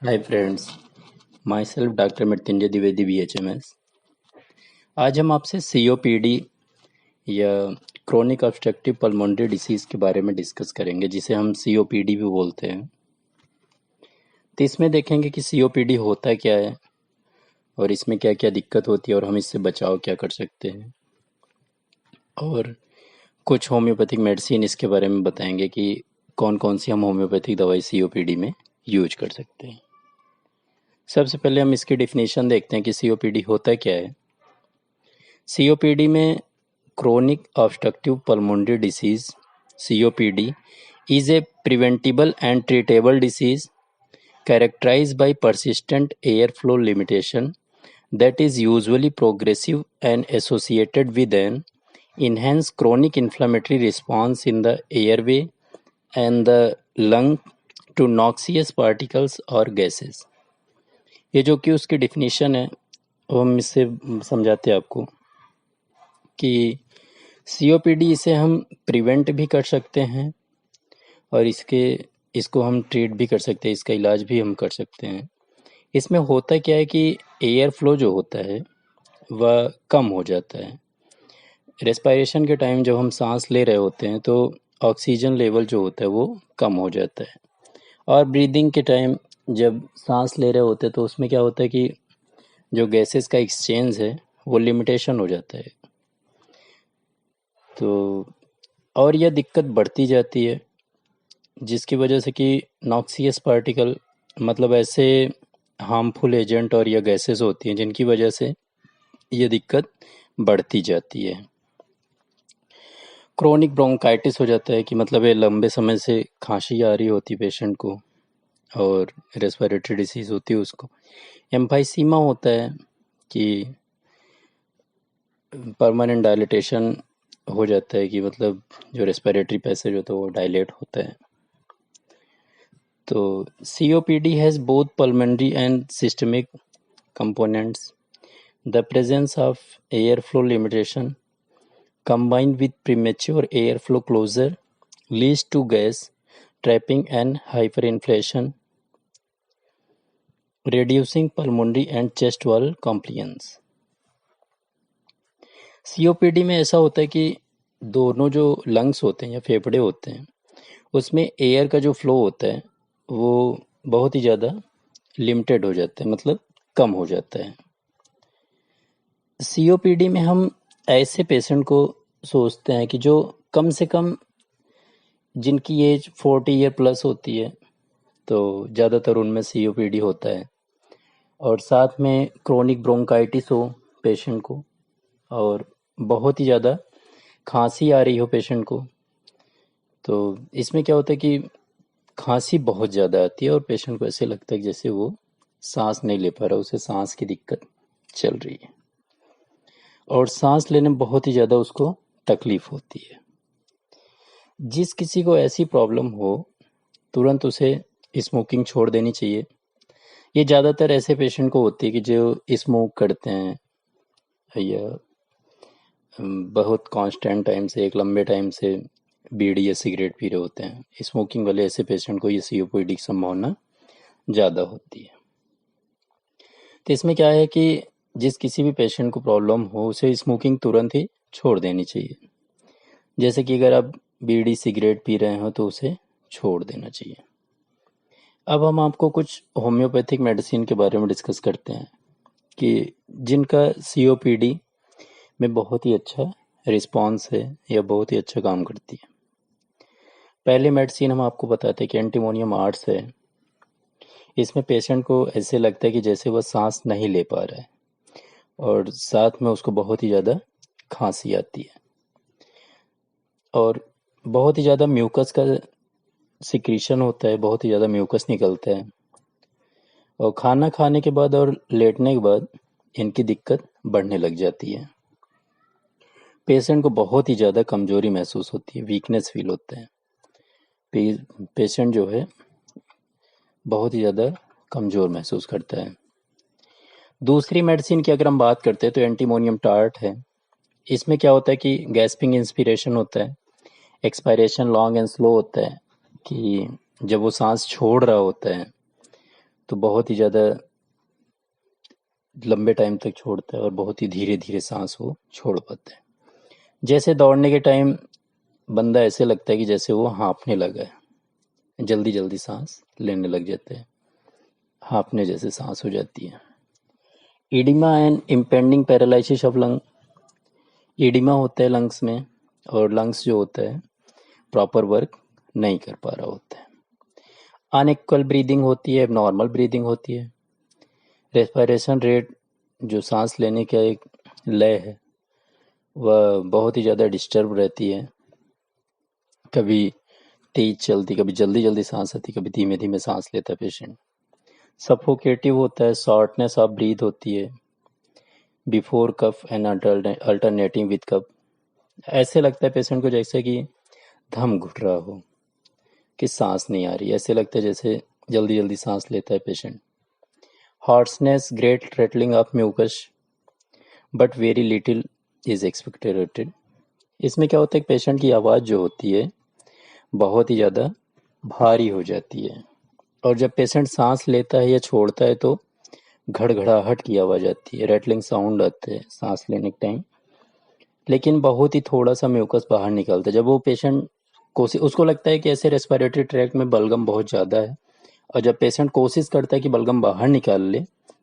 Hi friends, my self doctor Mrityunjay Dwivedi BHMS। आज हम आपसे COPD या क्रोनिक ऑब्स्ट्रक्टिव पल्मोनरी डिसीज़ के बारे में डिस्कस करेंगे, जिसे हम COPD भी बोलते हैं। तो इसमें देखेंगे कि COPD होता क्या है और इसमें क्या क्या दिक्कत होती है और हम इससे बचाव क्या कर सकते हैं, और कुछ होम्योपैथिक मेडिसिन इसके बारे में बताएंगे कि कौन कौन सी हम होम्योपैथिक दवाई COPD में यूज कर सकते हैं। सबसे पहले हम इसकी डिफिनेशन देखते हैं कि COPD होता क्या है। COPD में chronic obstructive pulmonary disease (COPD) is a preventable and treatable disease characterized by persistent airflow limitation that is usually progressive and associated with an enhanced chronic inflammatory response in the airway and the lung to noxious particles or gases। ये जो कि उसकी definition है वो हम इससे समझाते हैं आपको कि COPD इसे हम प्रिवेंट भी कर सकते हैं और इसको हम ट्रीट भी कर सकते हैं, इसका इलाज भी हम कर सकते हैं। इसमें होता क्या है कि एयर फ्लो जो होता है वह कम हो जाता है। रेस्पिरेशन के टाइम जब हम सांस ले रहे होते हैं तो ऑक्सीजन लेवल जो होता है वो कम हो जाता है, और ब्रीदिंग के टाइम जब सांस ले रहे होते हैं तो उसमें क्या होता है कि जो गैसेस का एक्सचेंज है वो लिमिटेशन हो जाता है। तो और यह दिक्कत बढ़ती जाती है, जिसकी वजह से कि नॉक्सियस पार्टिकल मतलब ऐसे हार्मफुल एजेंट और या गैसेस होती हैं जिनकी वजह से ये दिक्कत बढ़ती जाती है। क्रोनिक ब्रोंकाइटिस हो जाता है कि मतलब ये लंबे समय से खांसी आ रही होती पेशेंट को और रेस्पिरेटरी डिसीज होती है उसको। एम्फाइसीमा होता है कि परमानेंट डायलिटेशन हो जाता है कि मतलब जो रेस्पिरेटरी पैसेज होता है वो डायलेट होता है। तो COPD has both pulmonary and systemic components. The presence of airflow limitation combined with premature airflow closure leads to gas trapping and hyperinflation, reducing pulmonary and chest wall compliance। COPD में ऐसा होता है कि दोनों जो लंग्स होते हैं या फेफड़े होते हैं उसमें एयर का जो फ्लो होता है वो बहुत ही ज़्यादा लिमिटेड हो जाता है, मतलब कम हो जाता है। COPD में हम ऐसे पेशेंट को सोचते हैं कि जो कम से कम जिनकी एज 40 ईयर प्लस होती है, तो ज़्यादातर उनमें COPD होता है, और साथ में क्रोनिक ब्रोंकाइटिस हो पेशेंट को और बहुत ही ज़्यादा खांसी आ रही हो पेशेंट को। तो इसमें क्या होता है कि खांसी बहुत ज़्यादा आती है और पेशेंट को ऐसे लगता है कि जैसे वो सांस नहीं ले पा रहा, उसे सांस की दिक्कत चल रही है और सांस लेने में बहुत ही ज़्यादा उसको तकलीफ होती है। जिस किसी को ऐसी प्रॉब्लम हो तुरंत उसे स्मोकिंग छोड़ देनी चाहिए। ये ज़्यादातर ऐसे पेशेंट को होती है कि जो स्मोक करते हैं या बहुत कांस्टेंट टाइम से एक लंबे टाइम से बीड़ी या सिगरेट पी रहे होते हैं। स्मोकिंग वाले ऐसे पेशेंट को ये COPD की संभावना ज़्यादा होती है। तो इसमें क्या है कि जिस किसी भी पेशेंट को प्रॉब्लम हो उसे स्मोकिंग तुरंत ही छोड़ देनी चाहिए। जैसे कि अगर आप बीड़ी सिगरेट पी रहे हो तो उसे छोड़ देना चाहिए। अब हम आपको कुछ होम्योपैथिक मेडिसिन के बारे में डिस्कस करते हैं कि जिनका COPD में बहुत ही अच्छा रिस्पॉन्स है या बहुत ही अच्छा काम करती है। पहले मेडिसिन हम आपको बताते हैं कि एंटीमोनियम आर्ट्स है। इसमें पेशेंट को ऐसे लगता है कि जैसे वह सांस नहीं ले पा रहा है और साथ में उसको बहुत ही ज़्यादा खांसी आती है और बहुत ही ज़्यादा म्यूकस का सिक्रीशन होता है, बहुत ही ज़्यादा म्यूकस निकलता है, और खाना खाने के बाद और लेटने के बाद इनकी दिक्कत बढ़ने लग जाती है। पेशेंट को बहुत ही ज़्यादा कमजोरी महसूस होती है, वीकनेस फील होता है। पेशेंट जो है बहुत ही ज़्यादा कमज़ोर महसूस करता है। दूसरी मेडिसिन की अगर हम बात करते हैं तो एंटीमोनियम टार्ट है। इसमें क्या होता है कि गैस्पिंग इंस्पिरेशन होता है, एक्सपायरेशन लॉन्ग एंड स्लो होता है कि जब वो सांस छोड़ रहा होता है तो बहुत ही ज़्यादा लंबे टाइम तक छोड़ता है और बहुत ही धीरे धीरे सांस वो छोड़ पाता है। जैसे दौड़ने के टाइम बंदा ऐसे लगता है कि जैसे वो हाँफने लगा है, जल्दी जल्दी सांस लेने लग जाते हैं, हाँफने जैसे सांस हो जाती है। Oedema and impending paralysis of lung, oedema होता है लंग्स में, और लंग्स जो होता है प्रॉपर वर्क नहीं कर पा रहा होता है। अनइक्वल ब्रीदिंग होती है, नॉर्मल ब्रीदिंग होती है। रेस्पिरेशन रेट, जो सांस लेने का एक लय है, वह बहुत ही ज़्यादा डिस्टर्ब रहती है। कभी तेज चलती, कभी जल्दी जल्दी सांस आती, कभी धीमे धीमे सांस लेता है पेशेंट। सफोकेटिव होता है, शॉर्टनेस ऑफ ब्रीथ होती है before cough and alternating with cough. ऐसे लगता है पेशेंट को जैसे कि दम घुट रहा हो, कि सांस नहीं आ रही, ऐसे लगता है जैसे जल्दी जल्दी सांस लेता है patient. Hoarseness, great rattling of mucus but very little is expected. इसमें क्या होता है, पेशेंट की आवाज़ जो होती है बहुत ही ज़्यादा भारी हो जाती है, और जब पेशेंट सांस लेता है या छोड़ता है तो घड़घड़ाहट की आवाज़ आती है, रेटलिंग साउंड आते हैं सांस लेने के टाइम, लेकिन बहुत ही थोड़ा सा म्यूकस बाहर निकलता है। जब वो पेशेंट कोशिश, उसको लगता है कि ऐसे रेस्पिरेटरी ट्रैक्ट में बलगम बहुत ज़्यादा है, और जब पेशेंट कोशिश करता है कि बलगम बाहर निकाल ले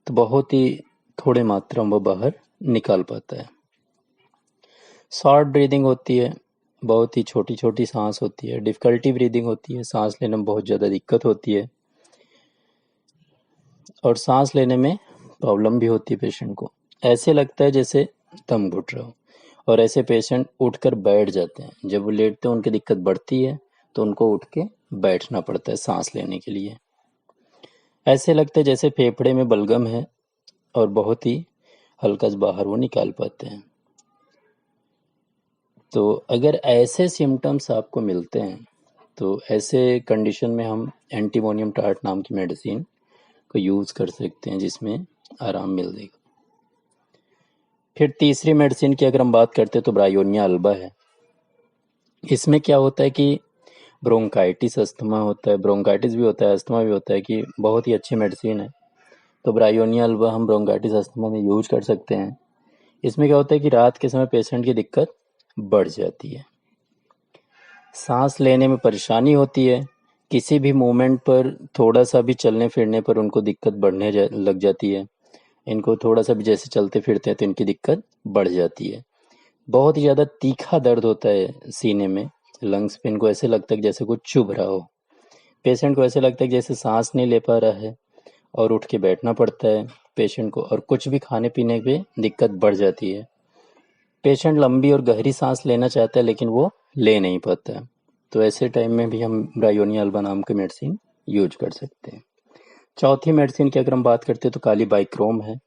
तो बहुत ही थोड़े मात्रा में वो बाहर निकाल पाता है। शॉर्ट ब्रीदिंग होती है, बहुत ही छोटी छोटी सांस होती है। डिफ़िकल्टी ब्रीदिंग होती है, सांस लेने में बहुत ज़्यादा दिक्कत होती है, और सांस लेने में प्रॉब्लम भी होती है पेशेंट को। ऐसे लगता है जैसे दम घुट रहा हो, और ऐसे पेशेंट उठकर बैठ जाते हैं। जब वो लेटते हैं उनकी दिक्कत बढ़ती है, तो उनको उठ के बैठना पड़ता है सांस लेने के लिए। ऐसे लगता है जैसे फेफड़े में बलगम है, और बहुत ही हल्का सा बाहर वो निकाल पाते हैं। तो अगर ऐसे सिम्टम्स आपको मिलते हैं तो ऐसे कंडीशन में हम एंटीमोनियम टार्ट नाम की मेडिसिन को यूज़ कर सकते हैं, जिसमें आराम मिल जाएगा। फिर तीसरी मेडिसिन की अगर हम बात करते हैं तो ब्रायोनिया अल्बा है। इसमें क्या होता है कि ब्रोंकाइटिस अस्थमा होता है, ब्रोंकाइटिस भी होता है, अस्थमा भी होता है, कि बहुत ही अच्छी मेडिसिन है। तो ब्रायोनिया अल्बा हम ब्रोंकाइटिस अस्थमा में यूज कर सकते हैं। इसमें क्या होता है कि रात के समय पेशेंट की दिक्कत बढ़ जाती है, सांस लेने में परेशानी होती है, किसी भी मूवमेंट पर थोड़ा सा भी चलने फिरने पर उनको दिक्कत लग जाती है। इनको थोड़ा सा भी जैसे चलते फिरते हैं तो इनकी दिक्कत बढ़ जाती है। बहुत ही ज़्यादा तीखा दर्द होता है सीने में, लंग्स पे। इनको ऐसे लगता है कि जैसे कुछ चुभ रहा हो। पेशेंट को ऐसे लगता है कि जैसे सांस नहीं ले पा रहा है, और उठ के बैठना पड़ता है पेशेंट को, और कुछ भी खाने पीने पे दिक्कत बढ़ जाती है। पेशेंट लंबी और गहरी सांस लेना चाहता है, लेकिन वो ले नहीं पाता है। तो ऐसे टाइम में भी हम ब्रायोनिया अल्बा नाम की मेडिसिन यूज कर सकते हैं। चौथी मेडिसिन की अगर हम बात करते हैं तो काली बाइक्रोम है।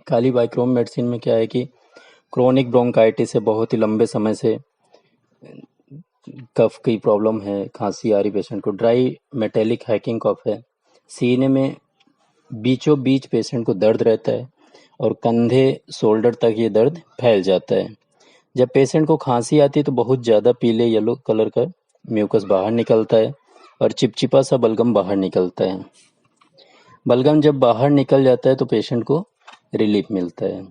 काली बाइक्रोम मेडिसिन में क्या है कि क्रोनिक ब्रोंकाइटिस है, बहुत ही लंबे समय से कफ की प्रॉब्लम है, खांसी आ रही पेशेंट को, ड्राई मेटेलिक हैकिंग कफ है, सीने में बीचों बीच पेशेंट को दर्द रहता है, और कंधे शोल्डर तक ये दर्द फैल जाता है। जब पेशेंट को खांसी आती है तो बहुत ज़्यादा पीले येलो कलर का म्यूकस बाहर निकलता है, और चिपचिपा सा बलगम बाहर निकलता है। बलगम जब बाहर निकल जाता है तो पेशेंट को रिलीफ मिलता है।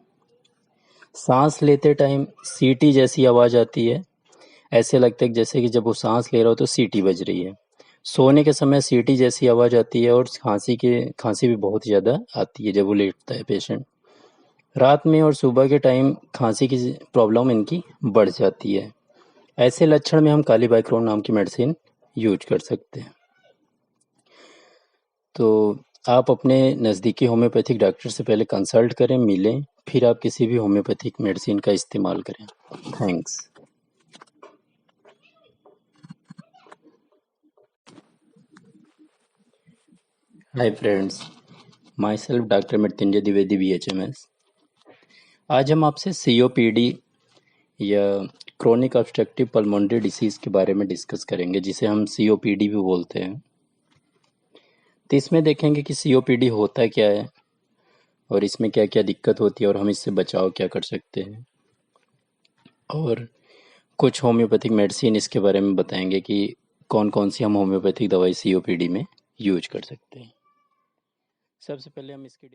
सांस लेते टाइम सीटी जैसी आवाज़ आती है, ऐसे लगता है जैसे कि जब वो सांस ले रहा हो तो सीटी बज रही है। सोने के समय सीटी जैसी आवाज़ आती है, और खांसी भी बहुत ज़्यादा आती है जब वो लेटता है पेशेंट। रात में और सुबह के टाइम खांसी की प्रॉब्लम इनकी बढ़ जाती है। ऐसे लक्षण में हम काली बाइक्रोन नाम की मेडिसिन यूज कर सकते हैं। तो आप अपने नज़दीकी होम्योपैथिक डॉक्टर से पहले कंसल्ट करें, मिलें, फिर आप किसी भी होम्योपैथिक मेडिसिन का इस्तेमाल करें। Thanks. Hi friends, my self doctor Mrityunjay Dwivedi BHMS। आज हम आपसे COPD या क्रोनिक ऑब्स्ट्रक्टिव पल्मोनरी डिसीज़ के बारे में डिस्कस करेंगे, जिसे हम COPD भी बोलते हैं। तो इसमें देखेंगे कि COPD होता क्या है, और इसमें क्या क्या दिक्कत होती है, और हम इससे बचाव क्या कर सकते हैं, और कुछ होम्योपैथिक मेडिसिन इसके बारे में बताएंगे कि कौन कौन सी हम होम्योपैथिक दवाई COPD में यूज कर सकते हैं। सबसे पहले हम इसकी